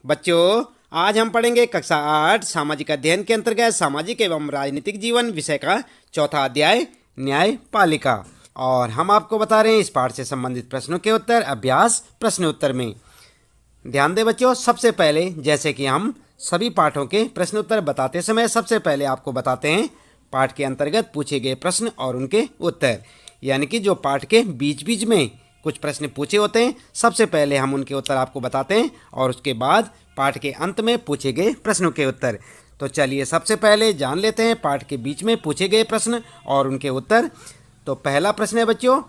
बच्चों, आज हम पढ़ेंगे कक्षा 8 सामाजिक अध्ययन के अंतर्गत सामाजिक एवं राजनीतिक जीवन विषय का चौथा अध्याय न्यायपालिका। और हम आपको बता रहे हैं इस पाठ से संबंधित प्रश्नों के उत्तर अभ्यास प्रश्नोत्तर में। ध्यान दें बच्चों, सबसे पहले जैसे कि हम सभी पाठों के प्रश्नोत्तर बताते समय सबसे पहले आपको बताते हैं पाठ के अंतर्गत पूछे गए प्रश्न और उनके उत्तर, यानी कि जो पाठ के बीच बीच में कुछ प्रश्न पूछे होते हैं सबसे पहले हम उनके उत्तर आपको बताते हैं और उसके बाद पाठ के अंत में पूछे गए प्रश्नों के उत्तर। तो चलिए सबसे पहले जान लेते हैं पाठ के बीच में पूछे गए प्रश्न और उनके उत्तर। तो पहला प्रश्न है बच्चों,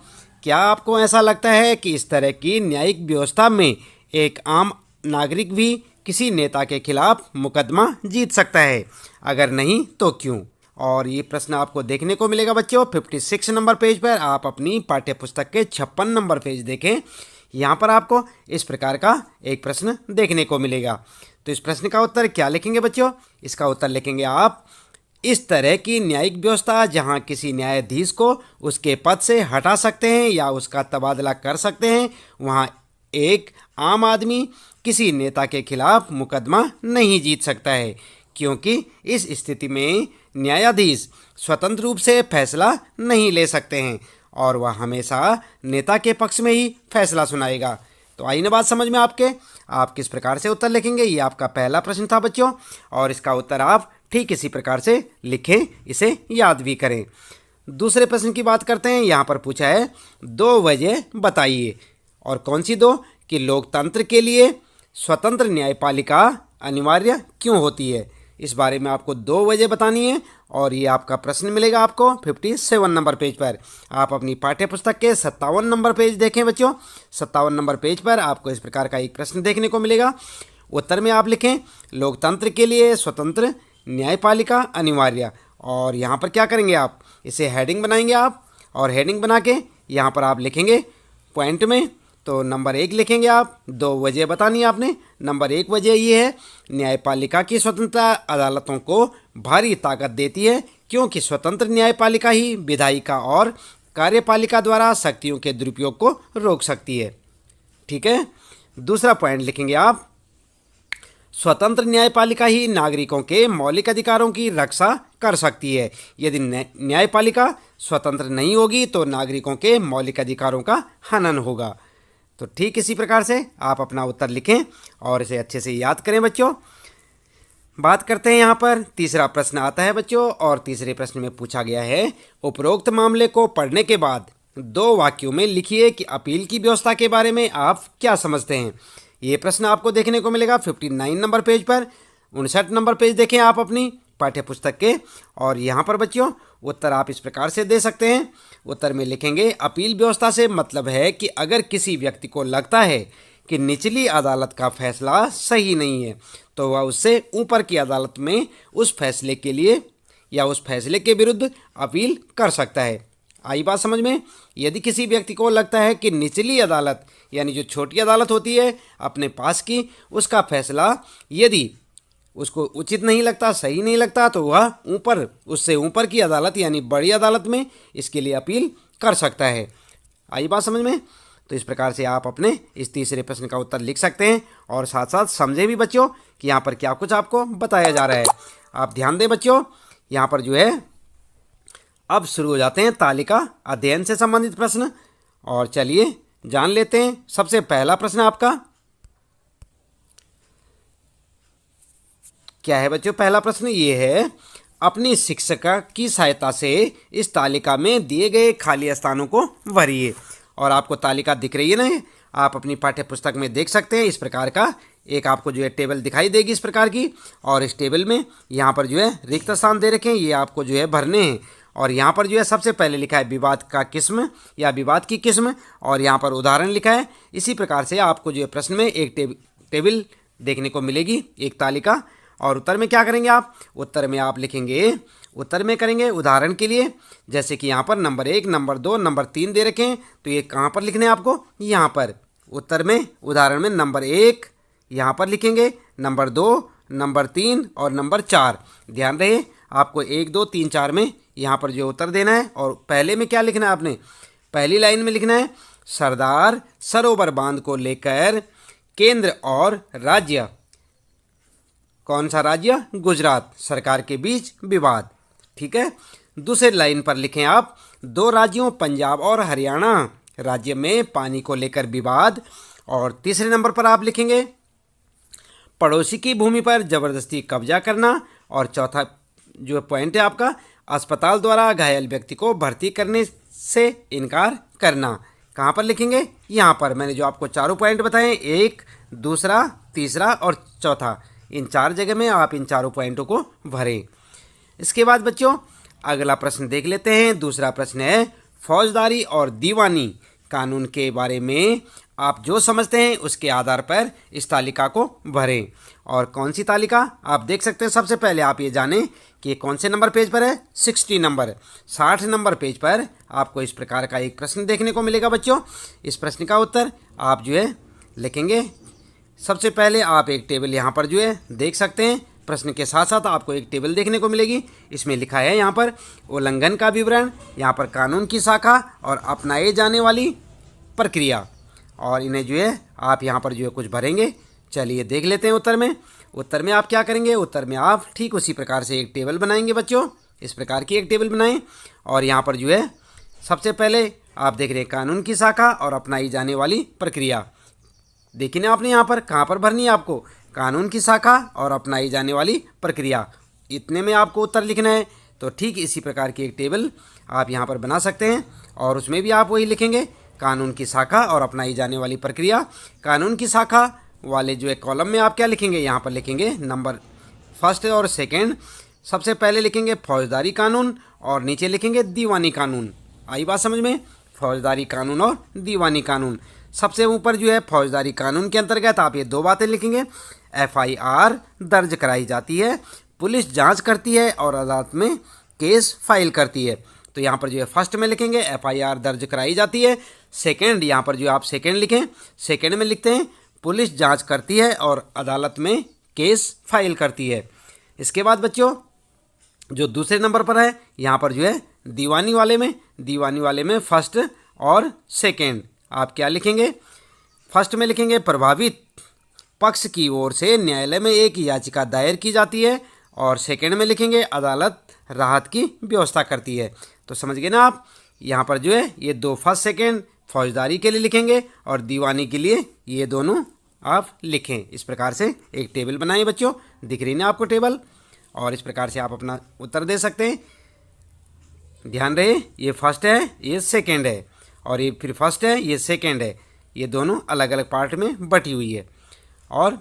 क्या आपको ऐसा लगता है कि इस तरह की न्यायिक व्यवस्था में एक आम नागरिक भी किसी नेता के खिलाफ मुकदमा जीत सकता है? अगर नहीं तो क्यों? और ये प्रश्न आपको देखने को मिलेगा बच्चों 56 नंबर पेज पर। आप अपनी पाठ्य पुस्तक के 56 नंबर पेज देखें, यहाँ पर आपको इस प्रकार का एक प्रश्न देखने को मिलेगा। तो इस प्रश्न का उत्तर क्या लिखेंगे बच्चों? इसका उत्तर लिखेंगे आप, इस तरह की न्यायिक व्यवस्था जहाँ किसी न्यायाधीश को उसके पद से हटा सकते हैं या उसका तबादला कर सकते हैं, वहाँ एक आम आदमी किसी नेता के खिलाफ मुकदमा नहीं जीत सकता है, क्योंकि इस स्थिति में न्यायाधीश स्वतंत्र रूप से फैसला नहीं ले सकते हैं और वह हमेशा नेता के पक्ष में ही फैसला सुनाएगा। तो आई ना बात समझ में आपके? आप किस प्रकार से उत्तर लिखेंगे? ये आपका पहला प्रश्न था बच्चों, और इसका उत्तर आप ठीक इसी प्रकार से लिखें, इसे याद भी करें। दूसरे प्रश्न की बात करते हैं। यहाँ पर पूछा है 2 वजह बताइए, और कौन सी 2? कि लोकतंत्र के लिए स्वतंत्र न्यायपालिका अनिवार्य क्यों होती है। इस बारे में आपको 2 वजह बतानी है और ये आपका प्रश्न मिलेगा आपको 57 नंबर पेज पर। आप अपनी पाठ्य पुस्तक के 57 नंबर पेज देखें बच्चों। 57 नंबर पेज पर आपको इस प्रकार का एक प्रश्न देखने को मिलेगा। उत्तर में आप लिखें, लोकतंत्र के लिए स्वतंत्र न्यायपालिका अनिवार्य। और यहाँ पर क्या करेंगे आप? इसे हेडिंग बनाएंगे आप, और हेडिंग बना के यहाँ पर आप लिखेंगे पॉइंट में। तो नंबर 1 लिखेंगे आप, 2 वजह बतानी है आपने। नंबर 1 वजह ये है, न्यायपालिका की स्वतंत्रता अदालतों को भारी ताकत देती है, क्योंकि स्वतंत्र न्यायपालिका ही विधायिका और कार्यपालिका द्वारा शक्तियों के दुरुपयोग को रोक सकती है। ठीक है। दूसरा पॉइंट लिखेंगे आप, स्वतंत्र न्यायपालिका ही नागरिकों के मौलिक अधिकारों की रक्षा कर सकती है। यदि न्यायपालिका स्वतंत्र नहीं होगी तो नागरिकों के मौलिक अधिकारों का हनन होगा। तो ठीक इसी प्रकार से आप अपना उत्तर लिखें और इसे अच्छे से याद करें बच्चों। बात करते हैं यहाँ पर तीसरा प्रश्न आता है बच्चों, और तीसरे प्रश्न में पूछा गया है, उपरोक्त मामले को पढ़ने के बाद 2 वाक्यों में लिखिए कि अपील की व्यवस्था के बारे में आप क्या समझते हैं। ये प्रश्न आपको देखने को मिलेगा 59 नंबर पेज पर। 59 नंबर पेज देखें आप अपनी पाठ्य पुस्तक के, और यहाँ पर बच्चों उत्तर आप इस प्रकार से दे सकते हैं। उत्तर में लिखेंगे, अपील व्यवस्था से मतलब है कि अगर किसी व्यक्ति को लगता है कि निचली अदालत का फैसला सही नहीं है तो वह उससे ऊपर की अदालत में उस फैसले के लिए या उस फैसले के विरुद्ध अपील कर सकता है। आई बात समझ में? यदि किसी व्यक्ति को लगता है कि निचली अदालत यानी जो छोटी अदालत होती है अपने पास की, उसका फैसला यदि उसको उचित नहीं लगता, सही नहीं लगता, तो वह उससे ऊपर की अदालत यानी बड़ी अदालत में इसके लिए अपील कर सकता है। आई बात समझ में? तो इस प्रकार से आप अपने इस तीसरे प्रश्न का उत्तर लिख सकते हैं और साथ साथ समझे भी बच्चों कि यहाँ पर क्या कुछ आपको बताया जा रहा है। आप ध्यान दें बच्चों, यहाँ पर जो है अब शुरू हो जाते हैं तालिका अध्ययन से संबंधित प्रश्न। और चलिए जान लेते हैं। सबसे पहला प्रश्न आपका क्या है बच्चों? पहला प्रश्न ये है, अपनी शिक्षिका की सहायता से इस तालिका में दिए गए खाली स्थानों को भरिए। और आपको तालिका दिख रही है ना, आप अपनी पाठ्य पुस्तक में देख सकते हैं। इस प्रकार का एक आपको जो है टेबल दिखाई देगी इस प्रकार की, और इस टेबल में यहाँ पर जो है रिक्त स्थान दे रखे हैं, ये आपको जो है भरने हैं। और यहाँ पर जो है सबसे पहले लिखा है विवाद का किस्म या विवाद की किस्म, और यहाँ पर उदाहरण लिखा है। इसी प्रकार से आपको जो है प्रश्न में एक टेबल देखने को मिलेगी, एक तालिका। और उत्तर में क्या करेंगे आप? उत्तर में आप लिखेंगे, उत्तर में करेंगे उदाहरण के लिए, जैसे कि यहाँ पर नंबर 1, नंबर 2, नंबर 3 दे रखे हैं, तो ये कहाँ पर लिखने हैं आपको? यहाँ पर उत्तर में उदाहरण में नंबर 1 यहाँ पर लिखेंगे, नंबर 2, नंबर 3 और नंबर 4। ध्यान रहे आपको 1, 2, 3, 4 में यहाँ पर जो उत्तर देना है। और पहले में क्या लिखना है आपने? पहली लाइन में लिखना है, सरदार सरोवर बांध को लेकर केंद्र और राज्य कौन सा राज्य? गुजरात। सरकार के बीच विवाद। ठीक है। दूसरी लाइन पर लिखें आप, दो राज्यों पंजाब और हरियाणा राज्य में पानी को लेकर विवाद। और तीसरे नंबर पर आप लिखेंगे पड़ोसी की भूमि पर जबरदस्ती कब्जा करना। और चौथा जो पॉइंट है आपका, अस्पताल द्वारा घायल व्यक्ति को भर्ती करने से इनकार करना। कहाँ पर लिखेंगे? यहाँ पर मैंने जो आपको चारों पॉइंट बताए, एक, दूसरा, तीसरा और चौथा, इन चार जगह में आप इन चारों पॉइंटों को भरें। इसके बाद बच्चों अगला प्रश्न देख लेते हैं। दूसरा प्रश्न है, फौजदारी और दीवानी कानून के बारे में आप जो समझते हैं उसके आधार पर इस तालिका को भरें। और कौन सी तालिका? आप देख सकते हैं। सबसे पहले आप ये जानें कि कौन से नंबर पेज पर है? 60 नंबर पेज पर आपको इस प्रकार का एक प्रश्न देखने को मिलेगा बच्चों। इस प्रश्न का उत्तर आप जो है लिखेंगे। सबसे पहले आप एक टेबल यहाँ पर जो है देख सकते हैं। प्रश्न के साथ साथ आपको एक टेबल देखने को मिलेगी। इसमें लिखा है यहाँ पर उल्लंघन का विवरण, यहाँ पर कानून की शाखा और अपनाए जाने वाली प्रक्रिया। और इन्हें जो है आप यहाँ पर जो है कुछ भरेंगे। चलिए देख लेते हैं उत्तर में। उत्तर में आप क्या करेंगे? उत्तर में आप ठीक उसी प्रकार से एक टेबल बनाएंगे बच्चों। इस प्रकार की एक टेबल बनाएं। और यहाँ पर जो है सबसे पहले आप देख रहे हैं कानून की शाखा और अपनाई जाने वाली प्रक्रिया। देखिए ना आपने यहाँ पर कहाँ पर भरनी है आपको? कानून की शाखा और अपनाई जाने वाली प्रक्रिया, इतने में आपको उत्तर लिखना है। तो ठीक इसी प्रकार की एक टेबल आप यहाँ पर बना सकते हैं और उसमें भी आप वही लिखेंगे, कानून की शाखा और अपनाई जाने वाली प्रक्रिया। कानून की शाखा वाले जो है कॉलम में आप क्या लिखेंगे? यहाँ पर लिखेंगे नंबर फर्स्ट और सेकेंड। सबसे पहले लिखेंगे फौजदारी कानून और नीचे लिखेंगे दीवानी कानून। आई बात समझ में? फौजदारी कानून और दीवानी कानून। सबसे ऊपर जो है फौजदारी कानून के अंतर्गत आप ये दो बातें लिखेंगे, FIR दर्ज कराई जाती है, पुलिस जांच करती है और अदालत में केस फाइल करती है। तो यहाँ पर जो है फर्स्ट में लिखेंगे FIR दर्ज कराई जाती है। सेकेंड, यहाँ पर जो आप सेकेंड लिखें, सेकेंड में लिखते हैं पुलिस जांच करती है और अदालत में केस फाइल करती है। इसके बाद बच्चों जो दूसरे नंबर पर है यहाँ पर जो है दीवानी वाले में फर्स्ट और सेकेंड आप क्या लिखेंगे? फर्स्ट में लिखेंगे प्रभावित पक्ष की ओर से न्यायालय में एक याचिका दायर की जाती है और सेकेंड में लिखेंगे अदालत राहत की व्यवस्था करती है। तो समझ गए ना आप? यहाँ पर जो है ये दो फर्स्ट सेकेंड फौजदारी के लिए लिखेंगे और दीवानी के लिए ये दोनों आप लिखें। इस प्रकार से एक टेबल बनाएं बच्चों। दिख रही ना आपको टेबल? और इस प्रकार से आप अपना उत्तर दे सकते हैं। ध्यान रहे, ये फर्स्ट है, ये सेकेंड है और ये फिर फर्स्ट है, ये सेकेंड है। ये दोनों अलग अलग पार्ट में बटी हुई है। और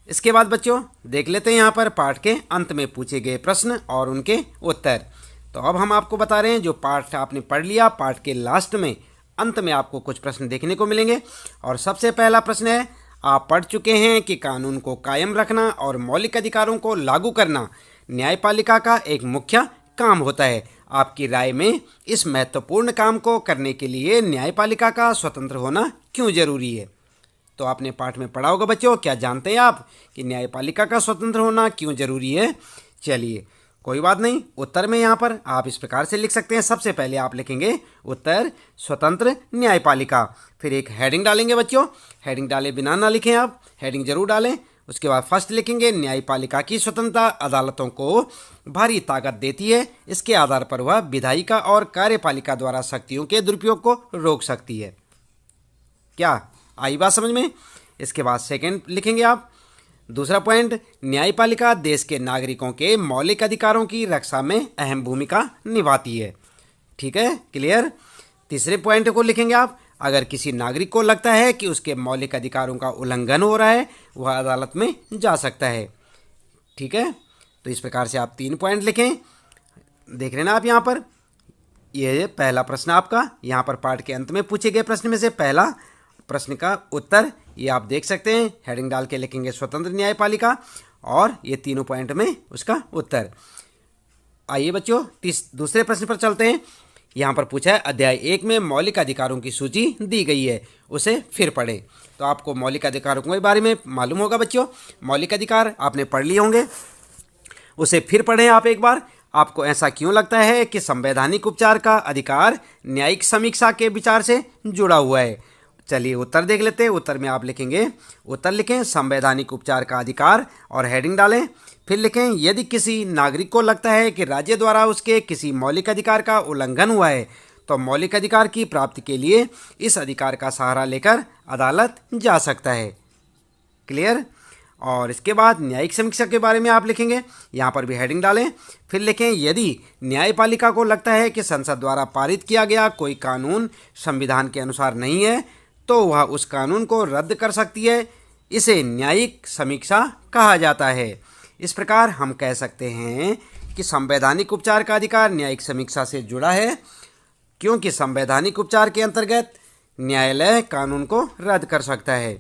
इसके बाद बच्चों देख लेते हैं यहाँ पर पाठ के अंत में पूछे गए प्रश्न और उनके उत्तर। तो अब हम आपको बता रहे हैं जो पाठ आपने पढ़ लिया, पाठ के लास्ट में अंत में आपको कुछ प्रश्न देखने को मिलेंगे। और सबसे पहला प्रश्न है, आप पढ़ चुके हैं कि कानून को कायम रखना और मौलिक अधिकारों को लागू करना न्यायपालिका का एक मुख्य काम होता है। आपकी राय में इस महत्वपूर्ण काम को करने के लिए न्यायपालिका का स्वतंत्र होना क्यों जरूरी है? तो आपने पाठ में पढ़ा होगा बच्चों। क्या जानते हैं आप कि न्यायपालिका का स्वतंत्र होना क्यों जरूरी है? चलिए कोई बात नहीं, उत्तर में यहाँ पर आप इस प्रकार से लिख सकते हैं। सबसे पहले आप लिखेंगे उत्तर स्वतंत्र न्यायपालिका, फिर एक हेडिंग डालेंगे बच्चों। हेडिंग डाले बिना ना लिखें आप, हेडिंग जरूर डालें। उसके बाद फर्स्ट लिखेंगे न्यायपालिका की स्वतंत्रता अदालतों को भारी ताकत देती है। इसके आधार पर वह विधायिका और कार्यपालिका द्वारा शक्तियों के दुरुपयोग को रोक सकती है। क्या आई बात समझ में? इसके बाद सेकंड लिखेंगे आप, दूसरा पॉइंट, न्यायपालिका देश के नागरिकों के मौलिक अधिकारों की रक्षा में अहम भूमिका निभाती है। ठीक है, क्लियर? तीसरे पॉइंट को लिखेंगे आप, अगर किसी नागरिक को लगता है कि उसके मौलिक अधिकारों का उल्लंघन हो रहा है वह अदालत में जा सकता है। ठीक है, तो इस प्रकार से आप 3 पॉइंट लिखें। देख रहे ना आप यहाँ पर, यह पहला प्रश्न आपका यहाँ पर पाठ के अंत में पूछे गए प्रश्न में से पहला प्रश्न का उत्तर ये आप देख सकते हैं। हेडिंग डाल के लिखेंगे स्वतंत्र न्यायपालिका और ये तीनों पॉइंट में उसका उत्तर। आइए बच्चों दूसरे प्रश्न पर चलते हैं। यहाँ पर पूछा है अध्याय 1 में मौलिक अधिकारों की सूची दी गई है, उसे फिर पढ़ें। तो आपको मौलिक अधिकारों के बारे में मालूम होगा बच्चों। मौलिक अधिकार आपने पढ़ लिए होंगे, उसे फिर पढ़ें आप एक बार। आपको ऐसा क्यों लगता है कि संवैधानिक उपचार का अधिकार न्यायिक समीक्षा के विचार से जुड़ा हुआ है? चलिए उत्तर देख लेते हैं। उत्तर में आप लिखेंगे, उत्तर लिखें संवैधानिक उपचार का अधिकार और हेडिंग डालें। फिर लिखें यदि किसी नागरिक को लगता है कि राज्य द्वारा उसके किसी मौलिक अधिकार का उल्लंघन हुआ है तो मौलिक अधिकार की प्राप्ति के लिए इस अधिकार का सहारा लेकर अदालत जा सकता है। क्लियर। और इसके बाद न्यायिक समीक्षा के बारे में आप लिखेंगे, यहाँ पर भी हेडिंग डालें। फिर लिखें यदि न्यायपालिका को लगता है कि संसद द्वारा पारित किया गया कोई कानून संविधान के अनुसार नहीं है तो वह उस कानून को रद्द कर सकती है। इसे न्यायिक समीक्षा कहा जाता है। इस प्रकार हम कह सकते हैं कि संवैधानिक उपचार का अधिकार न्यायिक समीक्षा से जुड़ा है, क्योंकि संवैधानिक उपचार के अंतर्गत न्यायालय कानून को रद्द कर सकता है।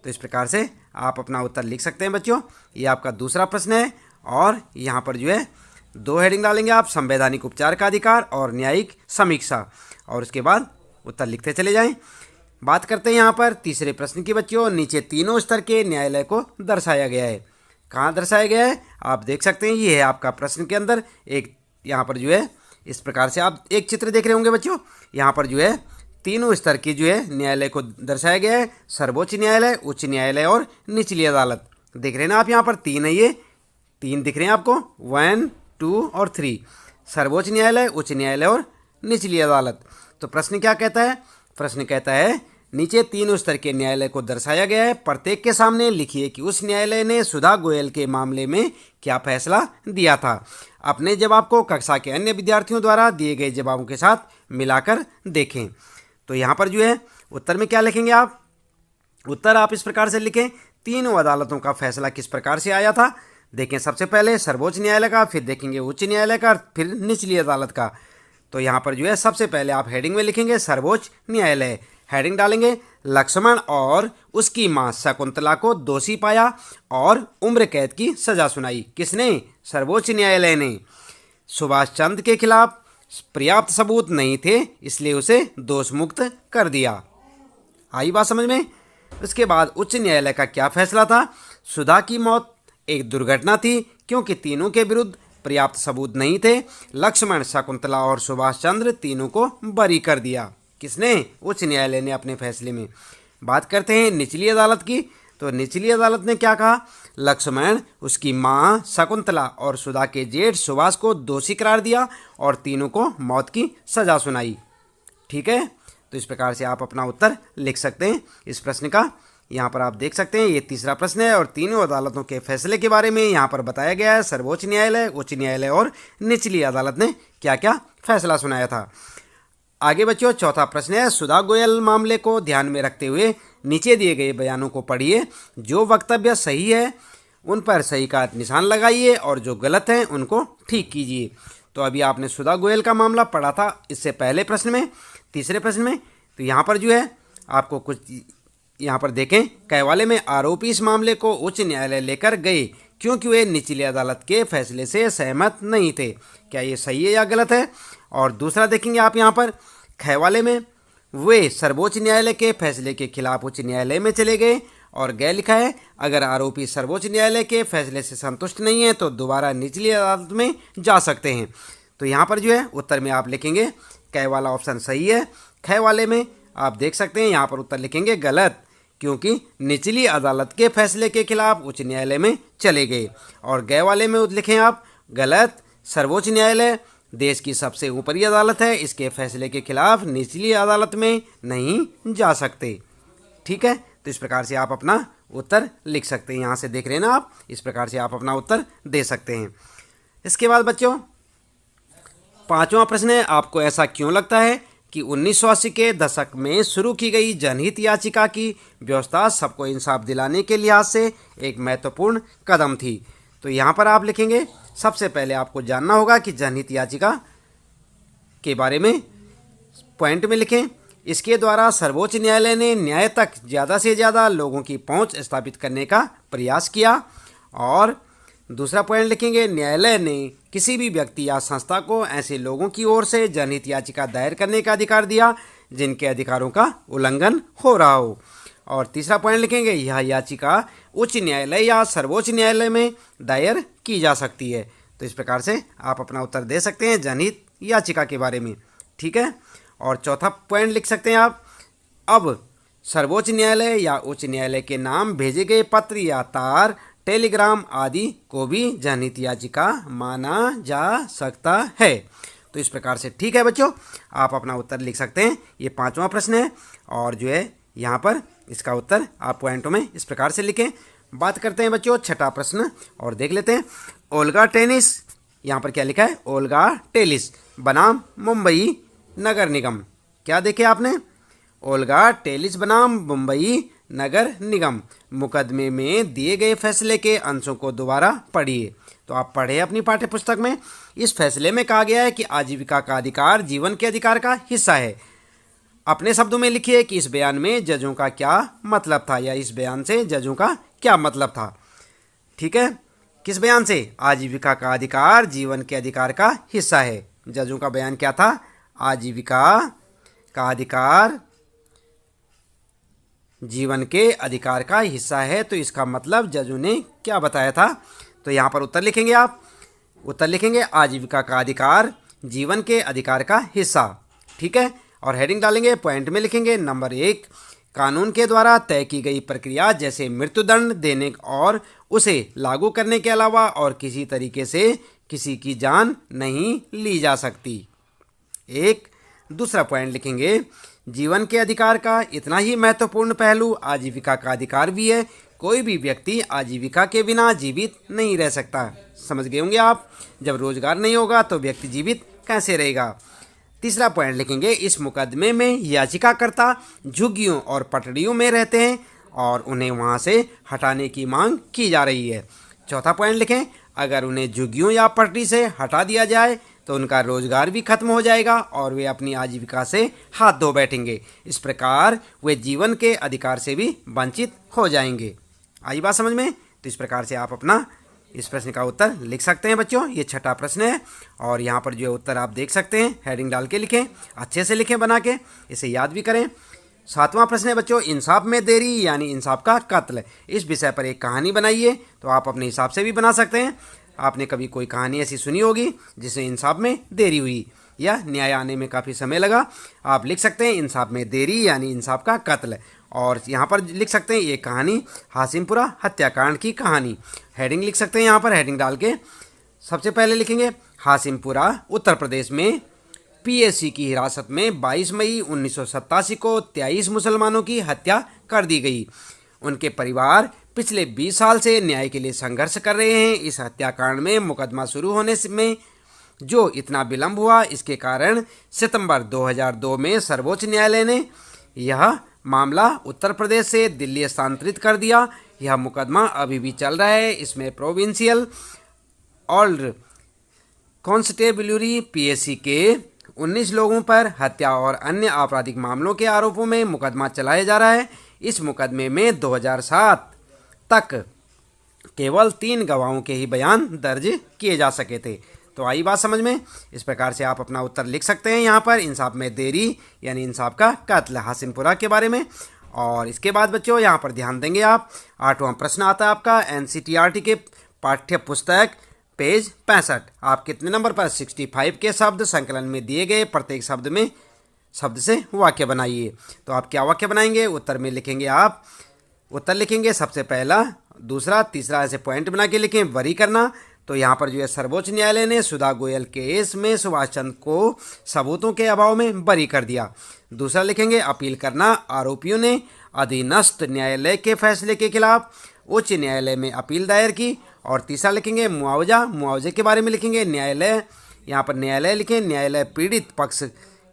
तो इस प्रकार से आप अपना उत्तर लिख सकते हैं बच्चों। ये आपका दूसरा प्रश्न है और यहाँ पर जो है 2 हेडिंग डालेंगे आप, संवैधानिक उपचार का अधिकार और न्यायिक समीक्षा, और उसके बाद उत्तर लिखते चले जाएं। बात करते हैं यहाँ पर तीसरे प्रश्न की बच्चों। नीचे तीनों स्तर के न्यायालय को दर्शाया गया है। कहाँ दर्शाया गया है आप देख सकते हैं। ये है आपका प्रश्न के अंदर एक, यहाँ पर जो है इस प्रकार से आप एक चित्र देख रहे होंगे बच्चों। यहाँ पर जो है तीनों स्तर की जो है न्यायालय को दर्शाया गया है, सर्वोच्च न्यायालय, उच्च न्यायालय और निचली अदालत। देख रहे हैं ना आप, यहाँ पर 3 है, ये 3 दिख रहे हैं आपको, 1, 2 और 3, सर्वोच्च न्यायालय, उच्च न्यायालय और निचली अदालत। तो प्रश्न क्या कहता है? प्रश्न कहता है नीचे तीनों स्तर के न्यायालय को दर्शाया गया है, प्रत्येक के सामने लिखिए कि उस न्यायालय ने सुधा गोयल के मामले में क्या फैसला दिया था। अपने जवाब को कक्षा के अन्य विद्यार्थियों द्वारा दिए गए जवाबों के साथ मिलाकर देखें। तो यहाँ पर जो है उत्तर में क्या लिखेंगे आप? उत्तर आप इस प्रकार से लिखें, तीनों अदालतों का फैसला किस प्रकार से आया था। देखें सबसे पहले सर्वोच्च न्यायालय का, फिर देखेंगे उच्च न्यायालय का, फिर निचली अदालत का। तो यहाँ पर जो है सबसे पहले आप हेडिंग में लिखेंगे सर्वोच्च न्यायालय, हेडिंग डालेंगे लक्ष्मण और उसकी मां शकुंतला को दोषी पाया और उम्र कैद की सजा सुनाई। किसने? सर्वोच्च न्यायालय ने। सुभाष चंद्र के खिलाफ पर्याप्त सबूत नहीं थे, इसलिए उसे दोष मुक्त कर दिया। आई बात समझ में? उसके बाद उच्च न्यायालय का क्या फैसला था? सुधा की मौत एक दुर्घटना थी, क्योंकि तीनों के विरुद्ध पर्याप्त सबूत नहीं थे। लक्ष्मण, शकुंतला और सुभाष चंद्र तीनों को बरी कर दिया। किसने? उच्च न्यायालय ने अपने फैसले में। बात करते हैं निचली अदालत की। तो निचली अदालत ने क्या कहा? लक्ष्मण, उसकी मां शकुंतला और सुधा के जेठ सुभाष को दोषी करार दिया और तीनों को मौत की सजा सुनाई। ठीक है, तो इस प्रकार से आप अपना उत्तर लिख सकते हैं इस प्रश्न का। यहाँ पर आप देख सकते हैं ये तीसरा प्रश्न है और तीनों अदालतों के फैसले के बारे में यहाँ पर बताया गया है। सर्वोच्च न्यायालय, उच्च न्यायालय और निचली अदालत ने क्या क्या फैसला सुनाया था। आगे बच्चों चौथा प्रश्न है, सुधा गोयल मामले को ध्यान में रखते हुए नीचे दिए गए बयानों को पढ़िए। जो वक्तव्य सही है उन पर सही का निशान लगाइए और जो गलत हैं उनको ठीक कीजिए। तो अभी आपने सुधा गोयल का मामला पढ़ा था इससे पहले प्रश्न में, तीसरे प्रश्न में। तो यहाँ पर जो है आपको कुछ यहाँ पर देखें, कैवाले में आरोपी इस मामले को उच्च न्यायालय लेकर गए क्योंकि वे निचली अदालत के फैसले से सहमत नहीं थे। क्या ये सही है या गलत है? और दूसरा देखेंगे आप यहाँ पर, खैवाले में वे सर्वोच्च न्यायालय के फैसले के खिलाफ उच्च न्यायालय में चले गए और गए लिखा है अगर आरोपी सर्वोच्च न्यायालय के फैसले से संतुष्ट नहीं है तो दोबारा निचली अदालत में जा सकते हैं। तो यहाँ पर जो है उत्तर में आप लिखेंगे कै वाला ऑप्शन सही है। खै वाले में आप देख सकते हैं यहाँ पर उत्तर लिखेंगे गलत, क्योंकि निचली अदालत के फैसले के खिलाफ उच्च न्यायालय में चले गए। और गए वाले में लिखें आप गलत, सर्वोच्च न्यायालय देश की सबसे ऊपरी अदालत है, इसके फैसले के खिलाफ निचली अदालत में नहीं जा सकते। ठीक है, तो इस प्रकार से आप अपना उत्तर लिख सकते हैं। यहाँ से देख रहे हैं ना आप, इस प्रकार से आप अपना उत्तर दे सकते हैं। इसके बाद बच्चों पांचवा प्रश्न है, आपको ऐसा क्यों लगता है कि 1980 के दशक में शुरू की गई जनहित याचिका की व्यवस्था सबको इंसाफ दिलाने के लिहाज से एक महत्वपूर्ण कदम थी। तो यहाँ पर आप लिखेंगे सबसे पहले आपको जानना होगा कि जनहित याचिका के बारे में पॉइंट में लिखें, इसके द्वारा सर्वोच्च न्यायालय ने न्याय तक ज़्यादा से ज़्यादा लोगों की पहुंच स्थापित करने का प्रयास किया। और दूसरा पॉइंट लिखेंगे, न्यायालय ने किसी भी व्यक्ति या संस्था को ऐसे लोगों की ओर से जनहित याचिका दायर करने का अधिकार दिया जिनके अधिकारों का उल्लंघन हो रहा हो। और तीसरा पॉइंट लिखेंगे, यह याचिका उच्च न्यायालय या सर्वोच्च न्यायालय में दायर की जा सकती है। तो इस प्रकार से आप अपना उत्तर दे सकते हैं जनहित याचिका के बारे में। ठीक है, और चौथा पॉइंट लिख सकते हैं आप, अब सर्वोच्च न्यायालय या उच्च न्यायालय के नाम भेजे गए पत्र या तार, टेलीग्राम आदि को भी जनहित याचिका माना जा सकता है। तो इस प्रकार से ठीक है बच्चों, आप अपना उत्तर लिख सकते हैं। ये 5वां प्रश्न है और जो है यहाँ पर इसका उत्तर आप पॉइंटों में इस प्रकार से लिखें। बात करते हैं बच्चों 6ठा प्रश्न और देख लेते हैं। ओल्गा टेनिस, यहाँ पर क्या लिखा है? ओल्गा टेलिस बनाम मुंबई नगर निगम। क्या देखे आपने? ओल्गा टेलिस बनाम मुंबई नगर निगम मुकदमे में दिए गए फैसले के अंशों को दोबारा पढ़िए। तो आप पढ़े अपनी पाठ्य पुस्तक में। इस फैसले में कहा गया है कि आजीविका का अधिकार जीवन के अधिकार का हिस्सा है। अपने शब्दों में लिखिए कि इस बयान में जजों का क्या मतलब था, या इस बयान से जजों का क्या मतलब था। ठीक है, किस बयान से? आजीविका का अधिकार जीवन के अधिकार का हिस्सा है। जजों का बयान क्या था? आजीविका का अधिकार जीवन के अधिकार का हिस्सा है। तो इसका मतलब जजों ने क्या बताया था? तो यहाँ पर उत्तर लिखेंगे आप। उत्तर लिखेंगे आजीविका का अधिकार जीवन के अधिकार का हिस्सा। ठीक है, और हेडिंग डालेंगे, पॉइंट में लिखेंगे नंबर 1, कानून के द्वारा तय की गई प्रक्रिया जैसे मृत्युदंड देने और उसे लागू करने के अलावा और किसी तरीके से किसी की जान नहीं ली जा सकती। एक दूसरा पॉइंट लिखेंगे, जीवन के अधिकार का इतना ही महत्वपूर्ण पहलू आजीविका का अधिकार भी है। कोई भी व्यक्ति आजीविका के बिना जीवित नहीं रह सकता। समझ गए होंगे आप, जब रोजगार नहीं होगा तो व्यक्ति जीवित कैसे रहेगा। तीसरा पॉइंट लिखेंगे, इस मुकदमे में याचिकाकर्ता झुग्गियों और पटड़ियों में रहते हैं और उन्हें वहां से हटाने की मांग की जा रही है। चौथा पॉइंट लिखें, अगर उन्हें झुग्गियों या पटड़ी से हटा दिया जाए तो उनका रोजगार भी खत्म हो जाएगा और वे अपनी आजीविका से हाथ धो बैठेंगे। इस प्रकार वे जीवन के अधिकार से भी वंचित हो जाएंगे। आई बात समझ में? तो इस प्रकार से आप अपना इस प्रश्न का उत्तर लिख सकते हैं बच्चों। ये 6ठा प्रश्न है और यहाँ पर जो है उत्तर आप देख सकते हैं। हेडिंग डाल के लिखें, अच्छे से लिखें बना के, इसे याद भी करें। 7वां प्रश्न है बच्चों, इंसाफ में देरी यानी इंसाफ का कत्ल। इस विषय पर एक कहानी बनाइए। तो आप अपने हिसाब से भी बना सकते हैं। आपने कभी कोई कहानी ऐसी सुनी होगी जिसमें इंसाफ में देरी हुई या न्याय आने में काफ़ी समय लगा। आप लिख सकते हैं इंसाफ में देरी यानी इंसाफ का कत्ल। और यहाँ पर लिख सकते हैं ये कहानी हासिमपुरा हत्याकांड की कहानी। हेडिंग लिख सकते हैं यहाँ पर, हेडिंग डाल के सबसे पहले लिखेंगे, हासिमपुरा उत्तर प्रदेश में पीएसी की हिरासत में 22 मई 1987 को 23 मुसलमानों की हत्या कर दी गई। उनके परिवार पिछले 20 साल से न्याय के लिए संघर्ष कर रहे हैं। इस हत्याकांड में मुकदमा शुरू होने में जो इतना विलंब हुआ, इसके कारण सितंबर 2002 में सर्वोच्च न्यायालय ने यह मामला उत्तर प्रदेश से दिल्ली स्थानांतरित कर दिया। यह मुकदमा अभी भी चल रहा है। इसमें प्रोविंशियल ऑल्ड कॉन्स्टेबलरी पीएसी के 19 लोगों पर हत्या और अन्य आपराधिक मामलों के आरोपों में मुकदमा चलाया जा रहा है। इस मुकदमे में 2007 तक केवल 3 गवाहों के ही बयान दर्ज किए जा सके थे। तो आई बात समझ में? इस प्रकार से आप अपना उत्तर लिख सकते हैं यहाँ पर, इंसाफ में देरी यानी इंसाफ का कत्ल, हासिमपुरा के बारे में। और इसके बाद बच्चों यहाँ पर ध्यान देंगे आप, 8वां प्रश्न आता है आपका एनसीईआरटी के पाठ्य पुस्तक पेज 65। आप कितने नंबर पर? 65 के शब्द संकलन में दिए गए प्रत्येक शब्द में शब्द से वाक्य बनाइए। तो आप क्या वाक्य बनाएंगे? उत्तर में लिखेंगे आप, उत्तर लिखेंगे सबसे पहला, दूसरा, तीसरा, ऐसे पॉइंट बना के लिखें। वरी करना, तो यहाँ पर जो है सर्वोच्च न्यायालय ने सुधा गोयल केस में सुभाष चंद्र को सबूतों के अभाव में बरी कर दिया। दूसरा लिखेंगे अपील करना, आरोपियों ने अधीनस्थ न्यायालय के फैसले के खिलाफ उच्च न्यायालय में अपील दायर की। और तीसरा लिखेंगे मुआवजा, मुआवजे के बारे में लिखेंगे न्यायालय, यहाँ पर न्यायालय लिखें, न्यायालय पीड़ित पक्ष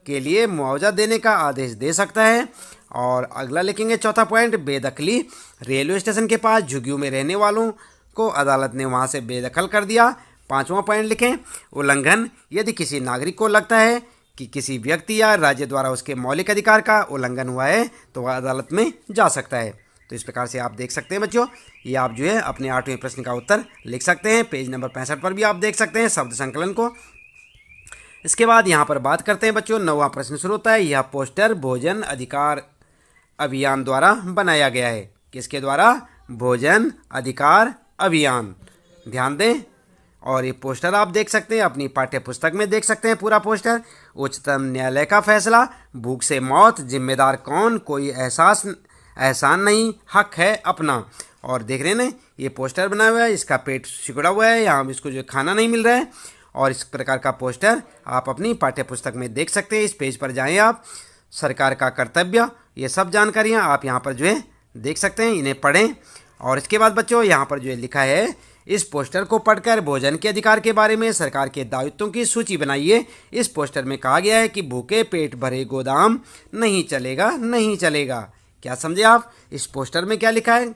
के लिए मुआवजा देने का आदेश दे सकता है। और अगला लिखेंगे चौथा पॉइंट, बेदखली, रेलवे स्टेशन के पास झुग्गियों में रहने वालों को अदालत ने वहां से बेदखल कर दिया। 5वां पॉइंट लिखें, उल्लंघन, यदि किसी नागरिक को लगता है कि किसी व्यक्ति या राज्य द्वारा उसके मौलिक अधिकार का उल्लंघन हुआ है तो वह अदालत में जा सकता है। तो इस प्रकार से आप देख सकते हैं बच्चों, ये आप जो है अपने 8वें प्रश्न का उत्तर लिख सकते हैं। पेज नंबर 65 पर भी आप देख सकते हैं शब्द संकलन को। इसके बाद यहाँ पर बात करते हैं बच्चों, 9वां प्रश्न शुरू होता है। यह पोस्टर भोजन अधिकार अभियान द्वारा बनाया गया है। किसके द्वारा? भोजन अधिकार अभियान। ध्यान दें। और ये पोस्टर आप देख सकते हैं अपनी पाठ्य पुस्तक में, देख सकते हैं पूरा पोस्टर। उच्चतम न्यायालय का फैसला, भूख से मौत, जिम्मेदार कौन, कोई एहसास एहसान नहीं हक है अपना। और देख रहे हैं ना, ये पोस्टर बना हुआ है, इसका पेट सिकुड़ा हुआ है, यहाँ इसको जो खाना नहीं मिल रहा है। और इस प्रकार का पोस्टर आप अपनी पाठ्य पुस्तक में देख सकते हैं। इस पेज पर जाएं आप, सरकार का कर्तव्य, ये सब जानकारियाँ आप यहाँ पर जो है देख सकते हैं, इन्हें पढ़ें। और इसके बाद बच्चों यहाँ पर जो है लिखा है, इस पोस्टर को पढ़कर भोजन के अधिकार के बारे में सरकार के दायित्वों की सूची बनाइए। इस पोस्टर में कहा गया है कि भूखे पेट भरे गोदाम नहीं चलेगा, नहीं चलेगा। क्या समझे आप? इस पोस्टर में क्या लिखा है?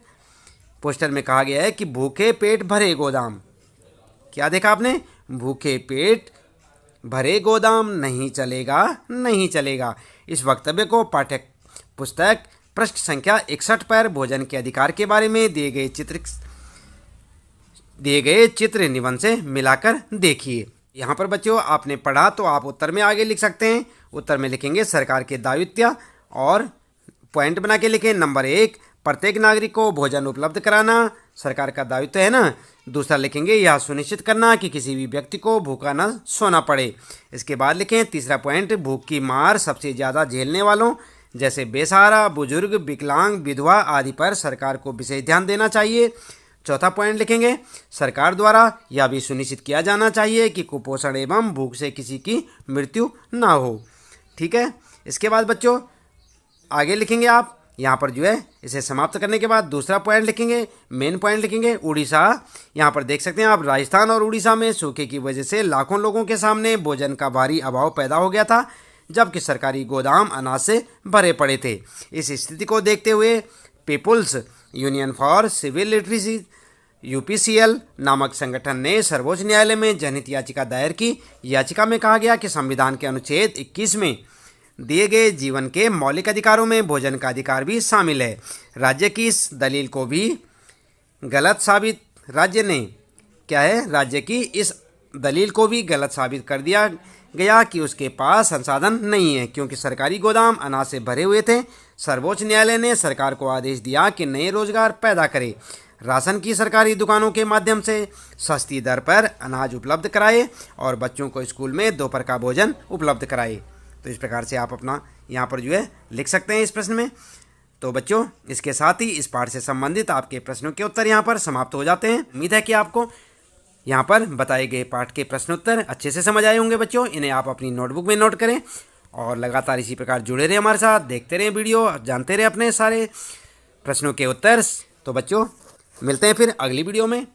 पोस्टर में कहा गया है कि भूखे पेट भरे गोदाम, क्या देखा आपने? भूखे पेट भरे गोदाम नहीं चलेगा, नहीं चलेगा। इस वक्तव्य को पाठ्य पुस्तक पृष्ठ संख्या 61 पर भोजन के अधिकार के बारे में दिए गए चित्र निबंध से मिलाकर देखिए। यहाँ पर बच्चों आपने पढ़ा तो आप उत्तर में आगे लिख सकते हैं। उत्तर में लिखेंगे सरकार के दायित्व और पॉइंट बना के लिखें। नंबर 1, प्रत्येक नागरिक को भोजन उपलब्ध कराना सरकार का दायित्व है ना। दूसरा लिखेंगे यह सुनिश्चित करना कि किसी भी व्यक्ति को भूखा न सोना पड़े। इसके बाद लिखें तीसरा पॉइंट, भूख की मार सबसे ज़्यादा झेलने वालों जैसे बेसहारा, बुजुर्ग, विकलांग, विधवा आदि पर सरकार को विशेष ध्यान देना चाहिए। चौथा पॉइंट लिखेंगे सरकार द्वारा यह भी सुनिश्चित किया जाना चाहिए कि कुपोषण एवं भूख से किसी की मृत्यु ना हो। ठीक है। इसके बाद बच्चों आगे लिखेंगे आप, यहाँ पर जो है इसे समाप्त करने के बाद दूसरा पॉइंट लिखेंगे, मेन पॉइंट लिखेंगे उड़ीसा। यहाँ पर देख सकते हैं आप, राजस्थान और उड़ीसा में सूखे की वजह से लाखों लोगों के सामने भोजन का भारी अभाव पैदा हो गया था, जबकि सरकारी गोदाम अनाज से भरे पड़े थे। इस स्थिति को देखते हुए people's union for civil literacy UPCL नामक संगठन ने सर्वोच्च न्यायालय में जनहित याचिका दायर की। याचिका में कहा गया कि संविधान के अनुच्छेद 21 में दिए गए जीवन के मौलिक अधिकारों में भोजन का अधिकार भी शामिल है। राज्य की इस दलील को भी गलत साबित कर दिया गया कि उसके पास संसाधन नहीं है, क्योंकि सरकारी गोदाम अनाज से भरे हुए थे। सर्वोच्च न्यायालय ने सरकार को आदेश दिया कि नए रोजगार पैदा करे, राशन की सरकारी दुकानों के माध्यम से सस्ती दर पर अनाज उपलब्ध कराए और बच्चों को स्कूल में दोपहर का भोजन उपलब्ध कराए। तो इस प्रकार से आप अपना यहाँ पर जो है लिख सकते हैं इस प्रश्न में। तो बच्चों इसके साथ ही इस पाठ से संबंधित आपके प्रश्नों के उत्तर यहाँ पर समाप्त हो जाते हैं। उम्मीद है कि आपको यहाँ पर बताए गए पाठ के प्रश्नोत्तर अच्छे से समझ आए होंगे बच्चों। इन्हें आप अपनी नोटबुक में नोट करें और लगातार इसी प्रकार जुड़े रहे हमारे साथ, देखते रहें वीडियो, जानते रहें अपने सारे प्रश्नों के उत्तर। तो बच्चों मिलते हैं फिर अगली वीडियो में।